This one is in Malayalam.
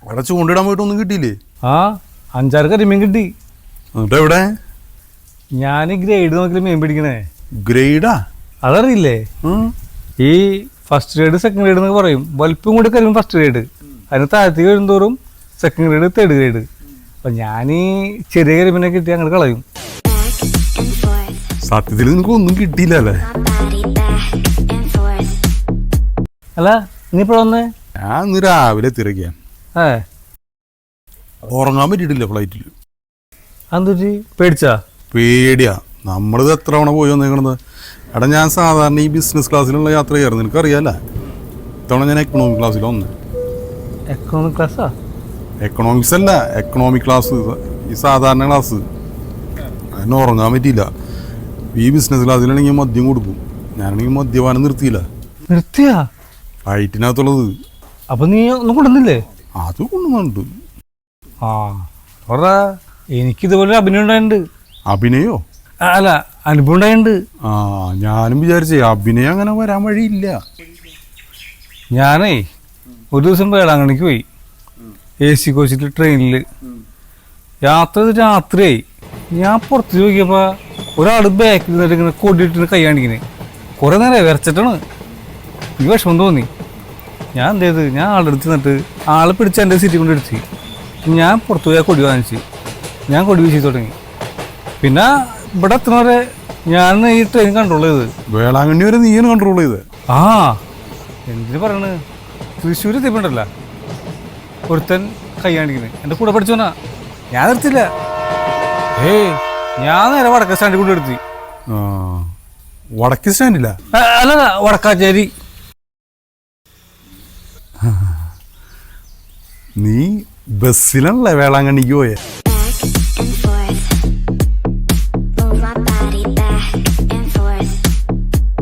അവിടെ ചൂണ്ടിടാൻ പോയിട്ടൊന്നും കിട്ടിയില്ലേ? ആ 5-6 കരിമീൻ കിട്ടി. എന്നിട്ട് എവിടെ? ഞാൻ ഗ്രേഡ് നോക്കി മീൻ പിടിക്കണേ. ഗ്രേഡാ? അതറിയില്ലേ? ഈ ഫസ്റ്റ് ഗ്രേഡ് സെക്കൻഡ് ഗ്രേഡ് എന്നൊക്കെ പറയും. വലിപ്പം കൂടി കരിമീൻ ഫസ്റ്റ് ഗ്രേഡ്, അതിന് താഴത്തേക്ക് വരുന്തോറും സെക്കൻഡ് ഗ്രേഡ് തേർഡ് ഗ്രേഡ്. അപ്പൊ ഞാൻ ഈ ചെറിയ കരിമീനെ കിട്ടി അങ്ങോട്ട് കളയും. സത്യത്തിൽ നിനക്ക് ഒന്നും കിട്ടിയില്ല അല്ലേ? അല്ല ഇനിയിപ്പോഴൊന്ന് ഞാൻ ഇന്ന് രാവിലെ തിരക്കിയാ ഉറങ്ങാൻ പറ്റിയിട്ടില്ല ഫ്ലൈറ്റിൽ. അതെന്തൊരു പേടിച്ചാ? പേടിയാ. നമ്മളിത് എത്ര തവണ പോയി വന്നേക്കണത്. എടാ ഞാൻ സാധാരണ ഈ ബിസിനസ് ക്ലാസ്സിലുള്ള യാത്ര ചെയ്യാറുണ്ട്, നിനക്കറിയാലോ. ഇത്തവണ ഞാൻ എക്കണോമിക് ക്ലാസ്സിൽ വന്ന്. എക്കണോമിക് ക്ലാസ്സാ? എക്കണോമിക്സ് അല്ല, എക്കണോമിക് ക്ലാസ്, ഈ സാധാരണ ക്ലാസ്. അതിന് ഉറങ്ങാൻ പറ്റിയില്ല. ഈ ബിസിനസ് ക്ലാസ്സിലാണെങ്കിൽ മദ്യം കൊടുക്കും, ഞാനാണെങ്കിൽ മദ്യപാനം നിർത്തിയില്ല. നിർത്തിയാ? ഫ്ലൈറ്റിനകത്തുള്ളത്. അപ്പൊ നീ ഒന്നും കൊണ്ടുവന്നില്ലേ? അത് കൊണ്ടുവന്നുണ്ട്. ആ എനിക്കിതുപോലെ അഭിനയം ഉണ്ടായിട്ടുണ്ട്. അഭിനയോ? അല്ല, അനുഭവം ഉണ്ടായിട്ടുണ്ട്. ആ ഞാനും വിചാരിച്ചേ അഭിനയം അങ്ങനെ വരാൻ വഴിയില്ല. ഞാനേ ഒരു ദിവസം വേളാങ്കണ്ണിക്ക് പോയി. AC കോച്ചിൽ ട്രെയിനിൽ യാത്ര ചെയ്ത് രാത്രിയായി. ഞാൻ പുറത്ത് നോക്കിയപ്പോൾ ഒരാൾ ബാക്കിൽ നിന്നിട്ട് ഇങ്ങനെ കൊടിയിട്ടിട്ട് കൈ കാണിക്കുന്നത്. കുറേ നേരം വിറച്ചിട്ടാണ്. ഈ വിഷമം തോന്നി. ഞാൻ എന്ത് ചെയ്ത്, ഞാൻ ആളുടെ അടുത്ത് നിന്നിട്ട് ആളെ പിടിച്ച് എൻ്റെ സീറ്റിൽ കൊണ്ട് എടുത്ത് ഞാൻ പുറത്ത് പോയി കൊടി വാങ്ങിച്ച് ഞാൻ കൊടി വീശി തുടങ്ങി. പിന്നെ ഇവിടെ എത്തുന്നവരെ ഞാൻ ഈ ട്രെയിൻ കൺട്രോൾ ചെയ്ത്. വേളാങ്കണ്ണി വരെ നീയാണ് കൺട്രോൾ ചെയ്ത്? ആ എന്തിനു പറയണ്, തൃശ്ശൂർ എത്തിപ്പെട്ടല്ല ഒരുത്തൻ കൈ കാണിക്കുന്നത്. എൻ്റെ കൂടെ പഠിച്ചോനാ. ഞാൻ നിർത്തില്ല. ഞാൻ നേരെ വടക്ക സ്റ്റാൻഡിൽ കൊണ്ട് എടുത്തി. വടക്കേ സ്റ്റാൻഡില്ല? അല്ല, വടക്കാച്ചേരി. നീ ബസ്സിലാണല്ലേ വേളാങ്കണ്ണിക്ക് പോയെ?